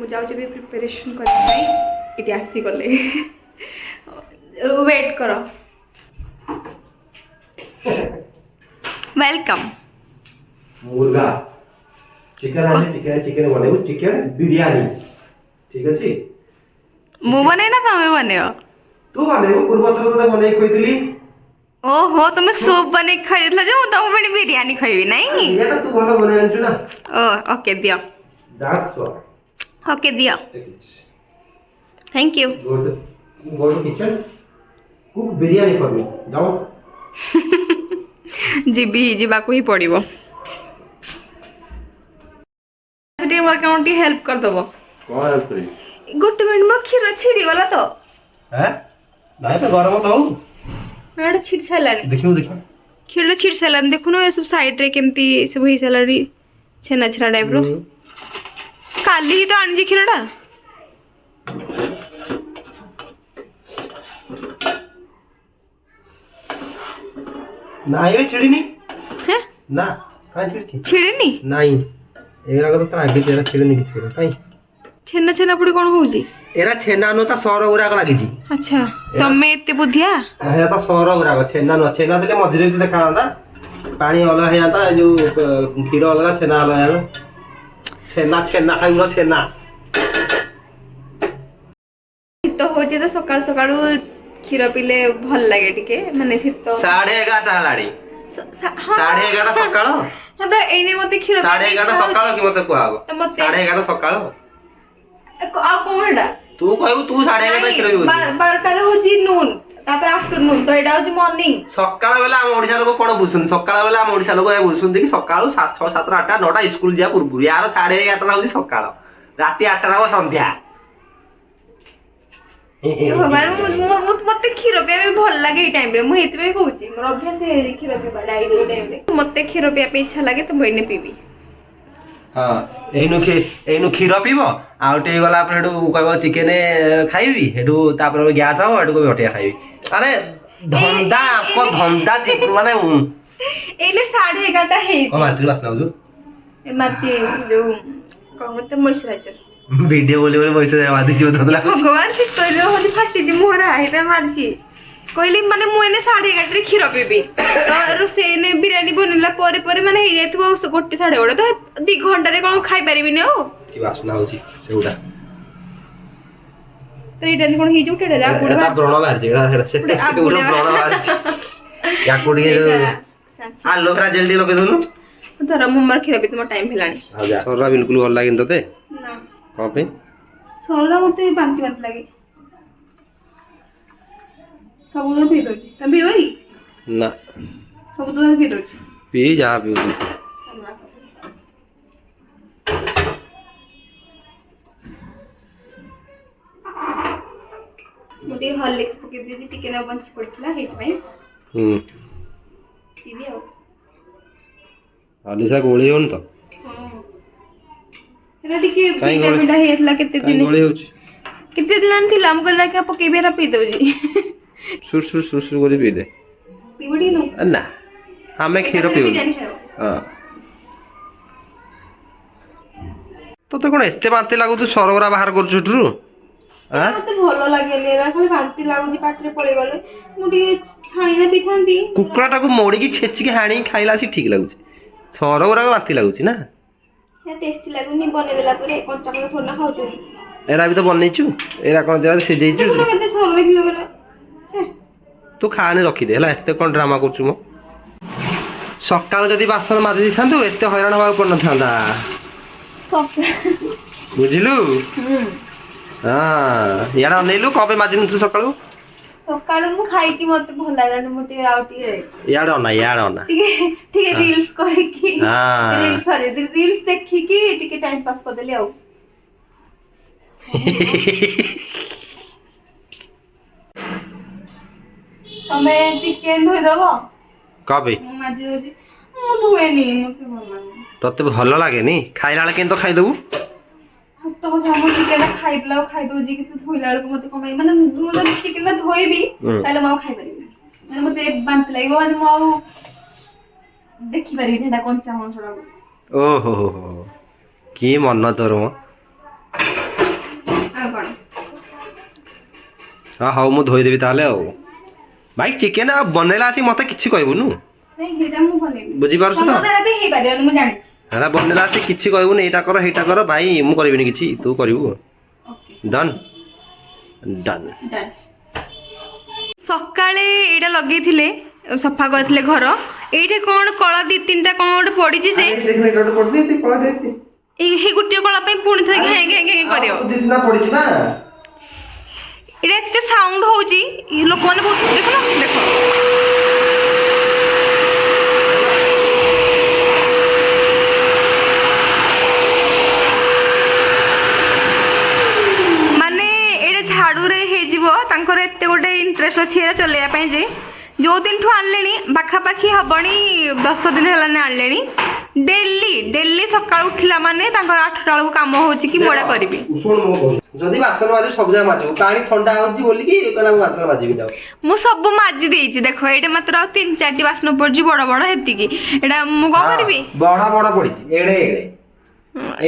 जाऊँ भी प्रिपरेशन करने आसी गले वेट कर वेलकम मुर्गा चिकन आने चिकन बनेबो चिकन बिरयानी ठीक अछि मु बने ना तमे बने तू बनेबो पूर्व थर तो बने कहितली ओहो तुम सूप बने खाइला जे मु तुम बने बिरयानी खाइबी नहीं ये तो तू भलो बने जानछु ना ओ ओके दियो दैट्स व्हाई ओके दियो thank you go to kitchen cook biryani for me जाओ जीबी जीबा को ही पड़िबो सेठी मोर काउंटी हेल्प कर दबो कौन हेल्प करी गोटे मिनिट में खीर छिड़ी गला तो हैं नहीं तो गरम तो मेड छिड़ छलानी देखियो देखियो खीर छिड़ छलानी देखुनो ए सब साइड रे केमती सब होई छलानी छेना छरा टाइप रो काली ही तो आनी जी खीरडा नहीं वे छिड़ीनी हैं ना काई छिड़ी छिड़ीनी नहीं एरा को तो आगे तेरा छिड़ीनी किछ करे काई छेना छेना पुडी कोन होउजी एरा छेना नो ता सर उरा को लागी छी अच्छा तमे एते बुधिया हे तो सर उरा को छेना नो छेना देले मझरे जे देखा आंदा पानी अलग है आता जो खीर अलग छेना अलग है छेना छेना खाइलो छेना तो होजे तो सकाळ सकाळू खीर पीले भल लागे टिके माने शीत 11:30 हलाडी 11:30 सकाळ हां तो एने मते खीर 11:30 सकाळ कि मते कुआगो 11:30 सकाळ आ कोनडा तू कहबो तू 11:30 खीर पिबो 12 होजी नून तापर आफ्टरनून तो एडा होजी मॉर्निंग सकाळ बेला हम ओडिसा लोग कोन बुझुन सकाळ बेला हम ओडिसा लोग बुझुन कि सकाळ 7 6 7 8 9 स्कूल जा पुरपुर यार 11:30 होजी सकाळ राती 8 रा संध्या भगवान मते खीर पिया भल लागे ए टाइम रे मु हेतबे कहूची मोर अभ्यास है खीर पिबा डायरी ए टाइम रे मते खीर पिया पे इच्छा लागे तो बइने पीबी हां एनु खीर पीबो आउटे गला पर हेडू कहबो चिकन खाइबी हेडू तापर गैस हो हेडू को बटिया खाइबी अरे धंदा को धंदा माने एने 11:30 हे ओ मात्री बास नाउ ए माची जो कहते मॉइस्चराइजर वीडियो बोले बोले मॉइस्चराइजर वादी जो धंदा भगवान से कहले होली फाटी जी मोरा हेबे माची कहली माने मु एने 11:30 रे खीर पीबी तो सेने बिरयानी बनला परे परे माने हे जायथबो गोटे 1:30 तो 2 घंटा रे कोन खाइ परिबी ने ओ की वासना होची सेउडा तो एटा कोन ही जुटेडा जा गुड एटा ब्रण बाहर जेडा हेडा से गुड ब्रण बाहर या कोडी एलोवेरा जेल डी लगे दोनु धर मम्मार खीर पी तुम टाइम हेलानी आ जा सररा बिल्कुल भल लागिन तते ना कोन पे सररा मते बांती बांती लागे सब तो पी दोची तम भी होई ना सब तो पी दोची पी जा पी मुझे हॉर्लिक्स पके दीजी टिके ना बंच पड़तला हेत में पीबी आ आलिसा गोळी होन तो एरा टिके विटामिन डा हेतला केते दिन गोळी होची केते दिन थिला हम गला के पके बेरा पी दोजी सुर सुर सुर सुर गोली पी दे पीबडी नो ना हमें खीर पीऊ हां तो कोन एते बांती लागु तू सरगरा बाहर कर छुटरू हां मते भलो लागेले एरा खाली बांती लागु जी पाटरे पळे गले मुटी छाणी ना पिथांती कुकराटा को मोड़ी की छेची के हाणी खाइला सी ठीक लागु सरगरा बांती लागु छी ना या टेस्टी लागुनी बने देला परे कंचा को थोड़ा खाउ छु एरा भी तो बनैछु एरा कोन देला से जेइछु तू केते सर देखिलो एरा तू खाने रखी दे हला एते कोन ड्रामा करछु मो सकाळ जदी बासन माजी दिथांतु एते हैरान होबा पड़न थांदा बुझिलु हां याडा नेलु कबे माजिन तू सकाळु सकाळु मु खाई की मते भल लागला मोटे आउटी है याडा ना ठीक है रील्स करे की हां रील्स सॉरी रील्स देखी की टिके टाइम पास कर देली आउ हमें चिकन धोई दबो कबे मु माजी होजी मु धोएनी मते भल लागे तते भल लागे नी खाइला वाला केन तो खाइ दबु सत्य कथा मु चिकन खाइला खाइ दोजी कि तू धोइला वाला मते कमाई माने मु जब चिकन धोइबी ताले माउ खाइ परिबी माने मते बांत लागो माने माउ देखि परिबी एटा कंचा हम छोड़ा ओ हो की मन तोर मो ହଁ ହଉ ମୁଁ ଧୋଇଦେବି ତାହେଲେ ଆଉ ଭାଇ ଚିକେନ ଆଉ ବନେଇଲା ଆସି ମତେ କିଛି କହିବୁନୁ ନାଇଁ ସେଇଟା ମୁଁ ବନେଇବି ବୁଝିପାରୁଛୁ ତ ତମ ଦ୍ୱାରା ବି ହେଇପାରିବନି ମୁଁ ଜାଣିଛି ହେରା ବନେଇଲା ଆସି କିଛି କହିବୁନି ଏଇଟା କର ଭାଇ ମୁଁ କରିବିନି କିଛି ତୁ କରିବୁ ଓକେ ଡନ୍ ଡନ୍ ଡନ୍ ସକାଳେ ଏଇଟା ଲଗେଇଥିଲେ ସଫା କରିଥିଲେ ଘର ଏଇଠି କଣ କଳା 2-3ଟା କଣ ଗୋଟେ ପଡିଛି ଯେ ଏଇ ଗୋଟିଏ କଳା ପାଇଁ ପୁଣି ଥରେ ଘାଇଁ ଘାଇଁ ଘାଇଁ କରିବ ଏଇଟା ଏତେ ସାଉଣ୍ଡ ହଉଛି ଲୋକମାନେ ବହୁତ ଦେଖ ଦେଖ ମାନେ ଏଇଟା ଝାଡୁରେ ହେଇଯିବ ତାଙ୍କର ଏତେ ଗୋଟେ ଇଣ୍ଟରେଷ୍ଟ ଅଛି ଏଇଟା ଚଲେଇବା ପାଇଁ ଯେ ଯୋଉ ଦିନଠୁ ଆଣିଲେଣି ପାଖାପାଖି ହବଣି 10 ଦିନ ହେଲାନି ଆଣିଲେଣି ଡେଲି ସକାଳୁ ଉଠିଲା ମାନେ ତାଙ୍କର 8ଟା ବେଳକୁ କାମ ହଉଛି କି ମୁଁ ଏଇଟା କରିବି ଯଦି ବାସନ ମାଜିବୁ ସବୁ ଯାକ ମାଜିବୁ ପାଣି ଥଣ୍ଡା ହଉଛି ବୋଲିକି କହିଲା ମୁଁ ବାସନ ମାଜିବି ମୁଁ ସବୁ ମାଜି ଦେଇଛି ଦେଖ ଏଇଟା ମାତ୍ର ଆଉ 3-4ଟି ବାସନ ପଡୁଛି ବଡ ହେତିକି ଏଇଟା ମୁଁ କଣ କରିବି ବଡ ପଡିଛି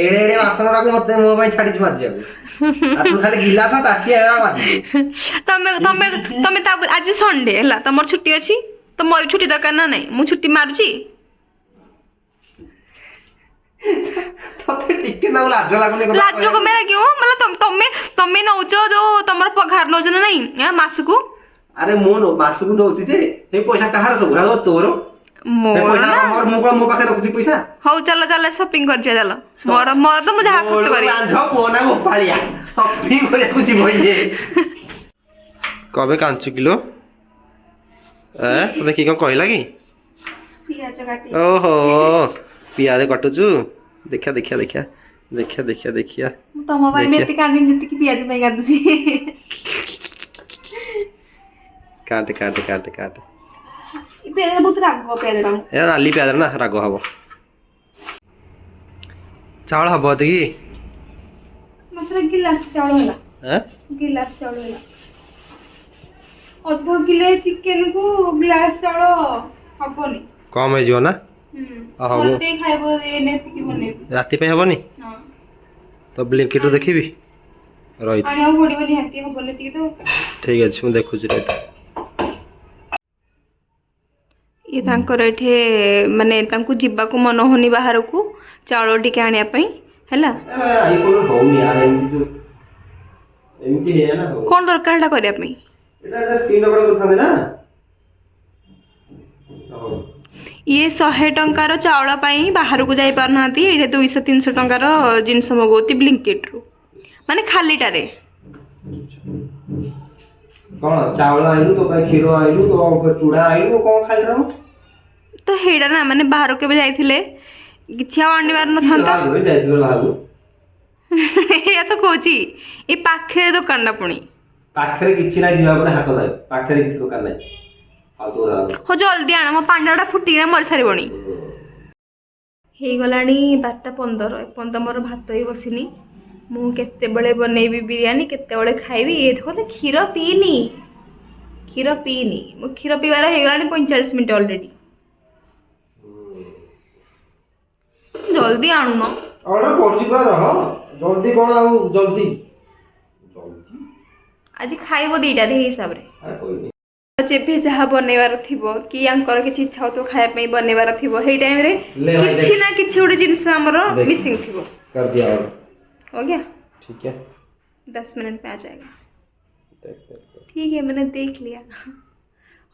ଏଡେ ବାସନ ଗୁଡାକୁ ମତେ ମୋ ପାଇଁ ଛାଡିଛି ମାଜିବାକୁ ତୁ ଖାଲି ଗିଲାସ ତାଟିଆ ମାଜିବୁ ତମେ ତାପରେ ଆଜି ସଣ୍ଡେ ହେଲା ତମର ଛୁଟି ଅଛି ତ ମୋର ଛୁଟି ଦରକାର ନା ନାଇଁ ମୁଁ ଛୁଟି ମାରୁଛି ଲାଜ ଲାଗୁନି ଲାଜ କଣ ପାଇଁ ଲାଗିବ ମାନେ ତମେ ନଉଛ ଯୋଉ ତମର ପଗାର ନଉଛ ନା ନାଇଁ ମାସକୁ ଆରେ ମୁଁ ମାସକୁ ନଉଛି ଯେ ସେଇ ପଇସା କାହାର ସବୁ ତୋର ମୋ ପାଖରେ ରଖୁଛି ପଇସା ହଉ ଚାଲ ସପିଂ କରିଯିବା ଚାଲ ମୋର ତ ମୁଁ ଯାହା ଖର୍ଚ୍ଚ କରିବି ସପିଂ କରିବାକୁ ଯିବ କବେ କାଞ୍ଚୁ କିଲୋ ଦେଖି କଣ କହିଲା କି ପିଆଜ କାଟି ଓହୋ ପିଆଜ କାଟୁଛୁ ଦେଖିଆ ମୁଁ ତମ ପାଇଁ ଏତେ କାନ୍ଦିନି ଯେତିକି ପିଆଜ ପାଇଁ କାନ୍ଦୁଛି କାଟେ ପିଆଜ ବହୁତ ରାଗ ପିଆଜ ଏ ନାଲି ପିଆଜ ନା ରାଗ ହବ ଚାଉଳ ହବ ଏତିକି ମାତ୍ର ଗିଲାସ ଚାଉଳ ହେଲା ଅଧ କିଲୋ ଚିକେନ କୁ ଗ୍ଲାସ ଚାଉଳ ହବନି କମ ହେଇଯିବ ନା ଖାଇବ ଏତିକି ବନେଇବି ରାତି ପାଇଁ ହବନି ତ ବ୍ଲିଙ୍କିଟରୁ ଦେଖିବି ଆଣିବାକୁ ପଡିବ ନିହାତି ହବନି ଏତିକି ତ ଠିକ ଅଛି ମୁଁ ଦେଖୁଛି ଇଏ ତାଙ୍କର ଏଠି ମାନେ ତାଙ୍କୁ ଯିବାକୁ ମନ ହଉନି ବାହାରକୁ ଚାଉଳ ଟିକେ ଆଣିବା ପାଇଁ ହେଲା କଣ ଦରକାର ଏଟା କରିବା ପାଇଁ ଇଏ 100 ଟଙ୍କାର ଚାଉଳ ପାଇଁ ବାହାରକୁ ଯାଇ ପାରୁନାହାନ୍ତି ଏଠି 200-300 ଟଙ୍କାର ଜିନିଷ ମଗଉତି ବ୍ଲିଙ୍କିଟରୁ ମାନେ ଖାଲିଟାରେ କଣ ଚାଉଳ ଆଇଲୁ ତୋ ପାଇଁ କ୍ଷୀର ଆଇଲୁ ତୋ ଚୁଡା ଆଇଲୁ କଣ ଖାଇଲୁ ତ ହେଇଟା ନା ମାନେ ବାହାରକୁ କେବେ ଯାଇଥିଲେ କିଛି ଆଉ ଆଣିବାର ନଥାନ୍ତା ଏଇଆ ତ କହୁଛି ଏ ପାଖରେ ଦୋକାନଟା ପୁଣି ପାଖରେ କିଛି ନାହିଁ ଯିବା ପରେ ହାତ ଯାଏ ପାଖରେ କିଛି ଦୋକାନ ନାହିଁ ହଉ ଜଲ୍ଦି ଆଣ ମୋ ପାଣ୍ଡାଟା ଫୁଟିକିନା ମରି ସାରିବଣି ହେଇଗଲାଣି 12:15 ଏପର୍ଯ୍ୟନ୍ତ ମୋର ଭାତ ହିଁ ବସିନି ମୁଁ କେତେବେଳେ ବନେଇବି ବିରିୟାନୀ କେତେବେଳେ ଖାଇବି ଏ ଦେଖ କ୍ଷୀର ପିଇନି ମୁଁ କ୍ଷୀର ପିଇବାର ହେଇଗଲାଣି 45 ମିନିଟ୍ ଅଲରେଡି ଜଲ୍ଦି ଆଣୁନ ଅର୍ଡର କରୁଛି ପୁରା ରହ ଜଲ୍ଦି କଣ ଆଉ ଜଲ୍ଦି ଆଜି ଖାଇବ 2ଟା ହିସାବରେ ଯେବେ ଯାହା ବନେଇବାର ଥିବ କି ଆଙ୍କର କିଛି ଇଚ୍ଛା ହଉଥିବ ଖାଇବା ପାଇଁ ବନେଇବାର ଥିବ ସେଇ ଟାଇମରେ କିଛି ନା କିଛି ଗୋଟେ ଜିନିଷ ଆମର ମିସିଂ ଥିବ हो गया ठीक है 10 मिनट में आ जाएगा ठीक है मैंने देख लिया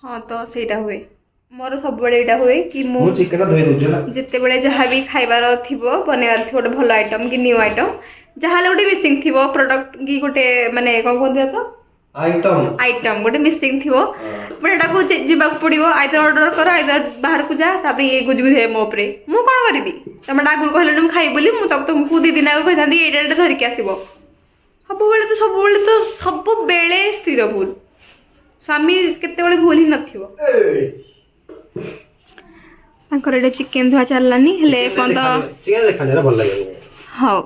हाँ तो सेटा हुए मोर सब बड़े एटा हुए कि मु चिकन धोई दोछ ना जते बेले जहां भी खाइबार थिबो बनेबार थिबो गोटे भलो आइटम कि न्यू आइटम जहां गोटे मिसिंग थिबो प्रोडक्ट कि गोटे माने कोन कोन दिया तो आइटम गोटे मिसिंग थिबो बड़ा को जीबा पड़िबो आइदर ऑर्डर कर आइदर बाहर को जा तापर ये गुजगुज हे मो उपरे मु कोन करबी तमे डागुर कहले न खाइ बोली मु तक तुमको 2 दिन आगो कहतांदी एटा धरि के आसीबो सब बेले स्थिर भूल स्वामी केते बेले भूल ही नथिबो तांकर एटा चिकन धुआ चललानी हेले पंत चिकन देखा जरा भल लागे हां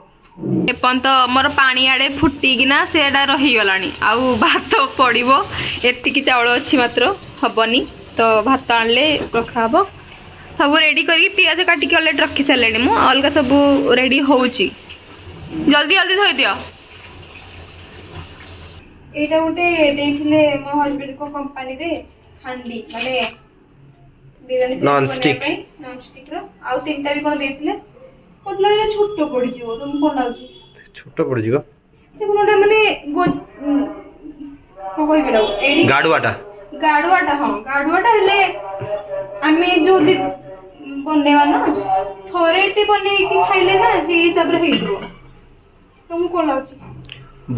एपंत मोर पानी आड़े फुटिकिना सेटा रही गलानी आउ भात पड़िबो एतिकी चावल अछि मात्र हबनी तो भात आनले रखा हबो सब रेडी करके पियाज काटी के ऑलरेडी रखी सारलेनी मु अलगा सब रेडी होउची जल्दी जल्दी धोई दियो ଏଇଟା ଗୋଟେ ଦେଇଥିଲେ ମୋ ହଜବେଣ୍ଡ ଙ୍କ କମ୍ପାନୀ ରେ ହାଣ୍ଡି ମାନେ ବିରିୟାନୀ Non-stick। ନନ୍ ଷ୍ଟିକ୍ ର ଆଉ ତିନିଟା ବି କଣ ଦେଇଥିଲେ ମତେ ଲାଗେ ଛୋଟ ପଡିଯିବ ତମକୁ କଣ ଲାଗୁଛି ଛୋଟ ପଡିଯିବ ସେ କୋନଟା ମାନେ କଣ କହିବି ନା ଏଡି ଗାଡୁଆଟା ଗାଡୁଆଟା ହେଲେ ଆମେ ଯୋଉ ବନେଇବା ନା ଥରେ ଟେ ବନେଇକି ଖାଇଲେ ନା ସେଇ ହିସାବରେ ହେଇଯିବ ତମକୁ କଣ ଲାଗୁଛି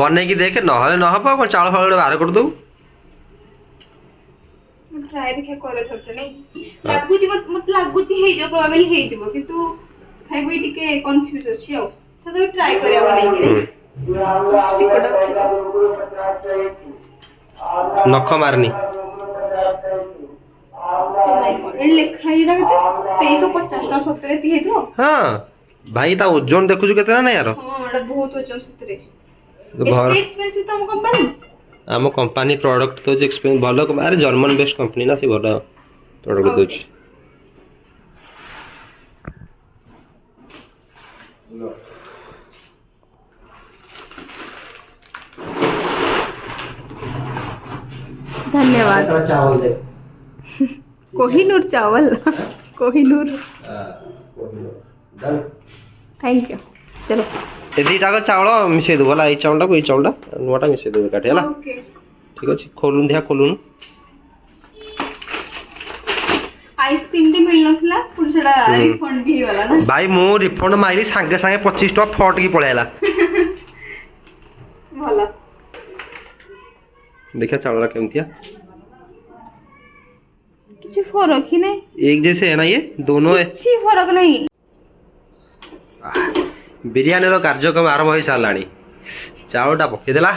ବନେଇକି ଦେଖେ ନହେଲେ ନହବ କଣ ଚାଉଳ ଫାଉଳ ବାହାର କରିଦବୁ ट्राई देखिए करे छोटे नहीं लागुची मत लागुची ହେଇଯିବ प्रोबेबली ହେଇଯିବ କିନ୍ତୁ ଖାଇବି ଟିକେ कंफ्यूज ଅଛି ଆଉ ତ ट्राई କରିବା नहीं कि नख मारनी ଲେଖା ଏଇଟା କେତେ 2350 ସତରେ ତି ହେଇଥିବ ହଁ ଭାଇ ତା ଓଜନ ଦେଖୁଛୁ କେତେ ନା ନାଇଁ यार ହଁ ଏଟା ବହୁତ ଓଜନ ସତରେ घर ଏତେ ଏକ୍ସପେନ୍ସିଭ ତମ कंपनी आम कंपनी प्रोडक्ट तो एक्सपेरियंस भलो अरे जर्मन बेस्ड कंपनी ना से भलो प्रोडक्ट दोची धन्यवाद चावल दे कोहिनूर चावल कोहिनूर थैंक यू चलो ए दीटा का चावल मिसे दो वाला ए चावलटा को ए चावलटा नोटा मिसे दो काटे हला ओके ठीक अछि खोलुन दिया खोलुन आइसक्रीम टी मिल नथला पुन सेडा रिफंड भी वाला ना भाई मो रिफंड माइली संगे संगे 25 टका फट की पळेला भला देखा चावल केमतिया कुछ फर्क ही नहीं एक जैसे है ना ये दोनों है कुछ फर्क नहीं बिरयानी रो कार्यक्रम आरंभ हो साराणी चावलटा पके देला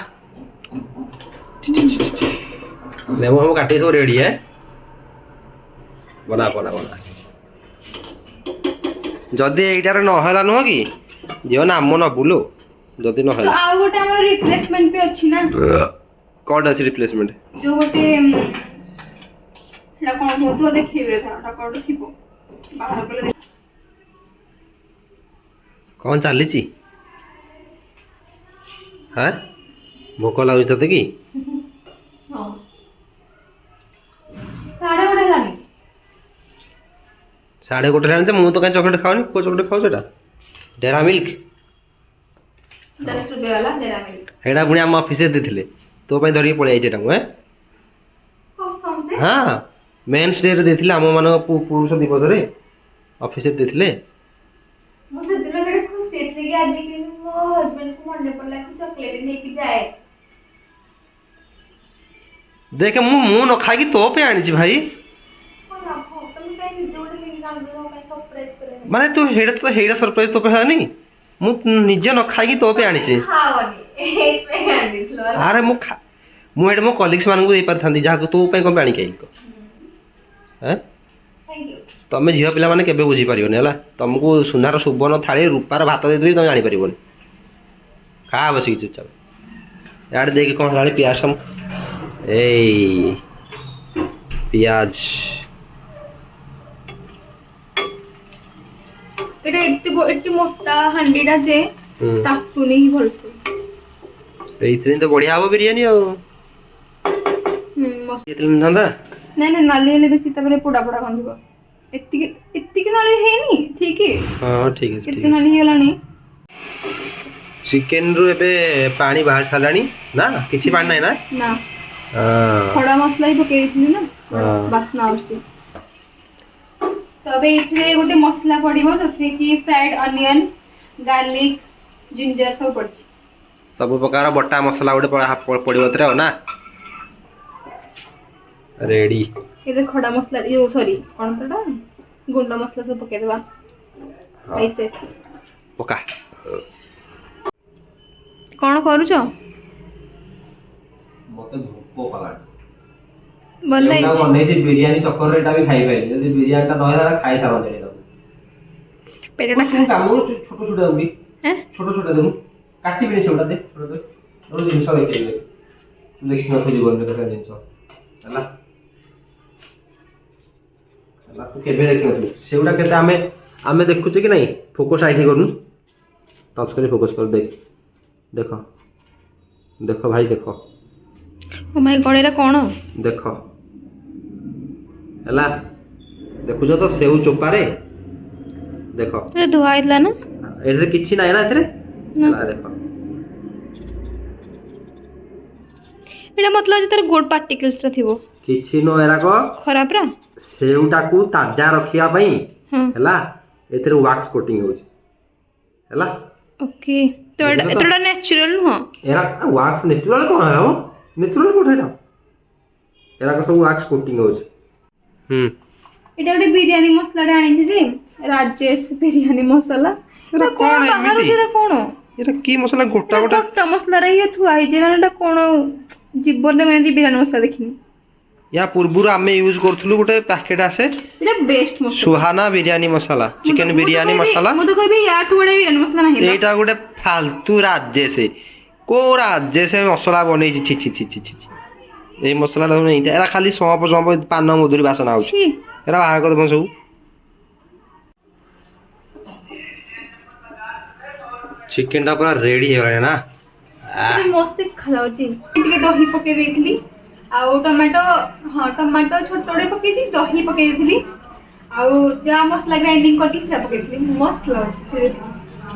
लेमो हम काटी सब रेडी है बना बना बना जदी एटार न होला न कि जियो नाम न बुलो जदी न तो होला आ गोटे हमर रिप्लेसमेंट पे अछि ना कोड अछि रिप्लेसमेंट जो गोटे ला कोन होतो देखिबे था कोड थिबो बाहर कले कौन चली ची हाँ भोक लगुच ते कि हां साढ़े गोटे जानी 1:30 लाने मु तो कहीं चॉकलेट खाओनी को चॉकलेट खाओ सेटा डेरा मिल्क 10 रुपए वाला डेरा मिल्क हेडा पुणी आम ऑफिस देथिले तो पई धरि पळे आइटे टांगो कसम से हां मेंस डे रे देथिले आम मान पुरुष दिवस रे ऑफिस देथिले मुझे दिन में बड़े खुशी थे कि आज के मो हस्बैंड को मंडे पर लाइक चॉकलेट लेके जाए देखे मु न खाई तो पे आनी छी भाई कौन आपको तुम कहीं जोड़े लेके जान दो मैं सरप्राइज करे माने तू हेडा सरप्राइज तो पे हानी मु निजे न खाई तो पे आनी छी खाओनी एक पे आनी लो अरे मु हेड मो कलीग्स मान को दे पार थांदी जा को तू पे को पानी खाई को हैं थैंक यू तमे झियो पिला माने केबे बुझी परियोनी हला तुमको सुनार सुबर्ण थाली रूपार भात दे देबी तुम जानि परिबोनी खा बसी चुपचाप यार देखि कोन लाली प्याज हम ए प्याज एटा इट्टी मोटा हंडीडा जे तातुनी ही भलसे एइथिन तो बढ़िया हो बिरयानी आ मस्त एइथिन धंदा नहीं नहीं नाली हेले बेसी तबरे पोड़ा पोड़ा गंधिबो इत्ती नाली हेनी ठीक है हां ठीक है कितने नाली हेलानी चिकन रु एबे पानी बाहर छलानी ना किछि पानी नै ना ना हां खड़ा मसला ही पके दिथि ना हाँ। बासना आउछि तबे इथले गोटे मसला पड़िबो जथे कि फ्राइड अनियन गार्लिक जिंजर सब पड़छि सब प्रकार बटा मसला गोटे पड़िबो तरे हो ना रेडी इधर खड़ा मसला यो सॉरी कोन तडा गुंडा मसला सब पके देबा स्पाइसेस पका कोन करूछो मते भूख पला बनलाई एटा बनै छै बिरयानी चक्कर रे एटा भी खाई पाइली यदि बिरयानी ता नहला खाई सारा देले दब पेटटा तू काम छोटो छोटो दउबी हैं छोटो छोटो दउ काटी बिने सेउटा दे छोटो दे और जिंस देखेले तू देखि न जीवन रे का जिंस हला हला तू केबे देखि न सेउटा केते आमे देखुचे कि नहीं फोकस आइठी करू टच करी फोकस कर देख देखो देखो भाई देखो ଓ ମାଇ ଗଡ ଏଟା କଣ देख हैला देखुछ तो सेउ चोपारे देख ଏଟା ଧୁଆ ହେଇଥିଲା ନା एरे किछि नाही ना एथरे ନା। हैला देख ଏଟା मतलब ଯେ ତାର ଗୋଡ ପାର୍ଟିକଲ୍ସ ରା ଥିବ किछि नो एराक ଖରାପ ରା सेउटाकू ताजा रखिया पई ହଁ हैला एथरे वैक्स कोटिंग होछ हैला ओके तो एटा नेचुरल नुह एरा वैक्स नेचुरल कोन है हो नेचुरल कोठे ना एरा को सब वैक्स कोटिंग होछ এটা ଗୋଟେ ବିରିୟାନୀ ମସଲାଟେ ଆଣିଛି ଯେ ରାଜେଶ ବିରିୟାନୀ ମସଲା ଏଟା କଣ ଏମିତି? ଏଟା କଣ एरा की मसला गोटा गोटा ଗୋଟା ମସଲାରେ ଇଏ ଥୁଆ ହେଇଛି ନା ଏଟା କଣ ଜୀବନରେ ମୁଁ ଏମିତି ବିରିୟାନୀ ମସଲା ଦେଖିନି या पूर्वरु आमे यूज करथुलु गोटे पैकेट आसे ଏଟା ବେଷ୍ଟ ମସଲା सुहाना बिरयानी मसाला चिकन बिरयानी मसाला ମୁଁ ତ କହିବି ୟାଠୁ ବଡ ବିରିୟାନୀ ମସଲା ନାହିଁ ତ। एटा गोटे फालतू राज्य से को राज्य से मसला बनै छी छी छी छी छी ए मसला नहीं एरा खाली सौंप सौंप पान मधुरी बासना आउछ छी एरा बाहर कर दबो सब चिकन टा पूरा रेडी हो गया ना ଏଟା ମସ୍ତ ଖାଉଛି ଟିକେ ଦହି ପକେଇ ଦେଇଥିଲି ଆଉ ଟମାଟୋ ହଁ ଟମାଟୋ ଛୋଟ ଛୋଟ ପକେଇଛି ଦହି ପକେଇ ଦେଇଥିଲି ଆଉ ଯାହା ମସଲା ଗ୍ରାଇଣ୍ଡିଙ୍ଗ କରିଥିଲି ସେଟା ପକେଇଥିଲି ମସ୍ତ ଲାଗୁଛି ସିରିୟସଲି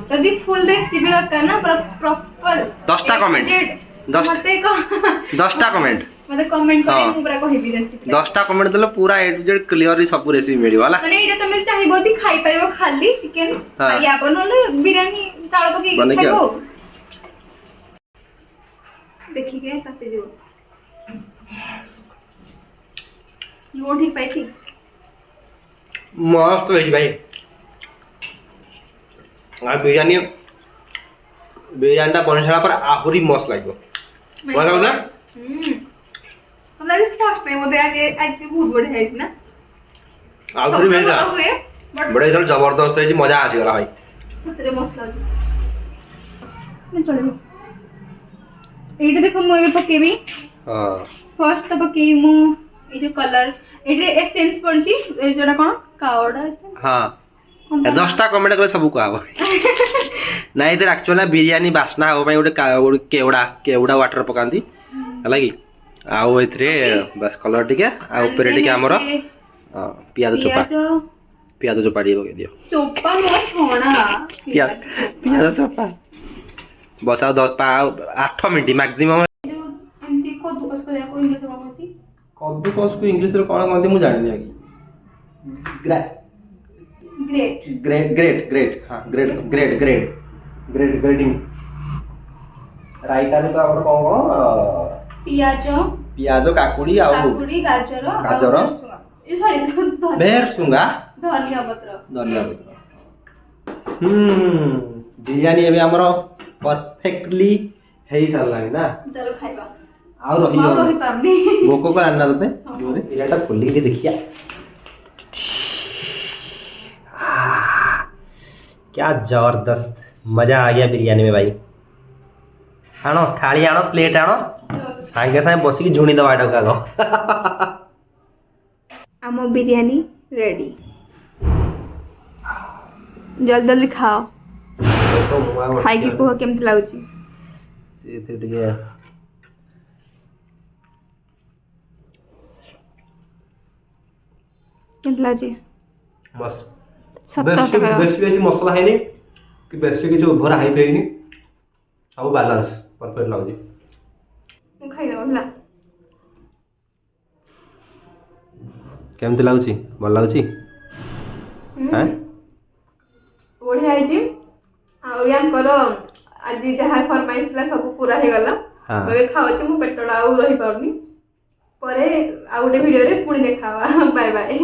ଯଦି ଫୁଲ ରେସିପି ଦରକାର ନା ପୁରା ପ୍ରପର 10ଟା comment। ମତେ 10ଟା कमेंट ମତେ କମେଣ୍ଟ କରି ହଁ। ମୁଁ ପୁରା କହିବି ରେସିପି 10ଟା कमेंट देले पूरा ए टू जेड क्लियरली सब रेसिपी मिलियो वाला ମାନେ ଏଇଟା ତମେ ଚାହିଁବ ଯଦି ଖାଇପାରିବ ଖାଲି ଚିକେନ ହଁ। ୟା ପରେ ନହେଲେ ବିରିୟାନୀ ଚାଉଳ ପକେଇକି ବନେଇକି ଖାଇବ ଆଉ। ଆଉ। ଦେଖିକି କାଟିଯିବ ଲୁଣ ଠିକ ପାଇଛି मस्त है भाई आ बिरयानी टा बन सारा पर आहुरी मस्त लागो मजा लागला मतलब फर्स्ट टाइम मते आज बहुत बढ़िया है ना आहुरी भेजा बट बड़े इधर जबरदस्त है मजा आसी गला भाई सतरे मस्त लागे मैं चलेबो एटा देखो मु ए पकेबी हां फर्स्ट तो पकेबी मु ए जो कलर एटे एसेंस पड़ची ए जोडा कोन कावडा एसेंस हां 10टा कमेंट करे सब को आबो नहीं तो एक्चुअली बिरयानी बासना हो भाई गोटे केवड़ा केवड़ा वाटर पकांती हला की आउ एथरे बस कलर टिके आ ऊपर टिके हमर पियाज चोपा पियाज चोपा दी पके दियो चोपा नो छोणा पियाज चोपा बस आ 8 मिनिट मैक्सिमम जो एमती को दुकस करे को इंग्लिश में कहती कद्दू कस को इंग्लिश रे कोन कहते मु जानि आकी ग्रेट ग्रेट ग्रेट ग्रेट हां great great great great greeting राइता रे तो हमर कोन कोन पियाज काकुड़ी आ काकुड़ी गाजर गाजर ए सॉरी बेरसुंगा धनिया पत्र बिरयानी एबे हमर परफेक्टली हेई सारलानी ना चलो खाइबा आ रही और रही पारनी भोको को आना तते एटा खोली के देखिया क्या जबरदस्त मजा आ गया बिरयानी में भाई आनो थाली आनो प्लेट आनो सांगे सांगे बसिकी झुणी दवा डका गो आमो बिरयानी रेडी जल्दी जल्दी खाओ खाई के कह केमती लाଗୁଛି एते टिके केमती लाଗୁଛି मस्त 70 टका बेसी मसला है नहीं कि बेसी किछ ओभर हाई पेनी सब बैलेंस परफेक्ट लागुଛି ମୁଁ ଖାଇଦେବ ହେଲା केमती लागुଛି ଭଲ ଲାଗୁଛି हैं ବଢିଆ ହେଇଛି ଆଉ ୟାଙ୍କର ଆଜି ଯାହା ଫରମାଇଶ ଥିଲା ସବୁ ପୁରା ହେଇଗଲା हाँ ମୁଁ ଏବେ ଖାଉଛି ମୋ ପେଟଟା ଆଉ ରହିପାରୁନି ପରେ ଆଉ ଗୋଟେ ଭିଡିଓରେ ପୁଣି ଦେଖା ହବା ବାଏ ବାଏ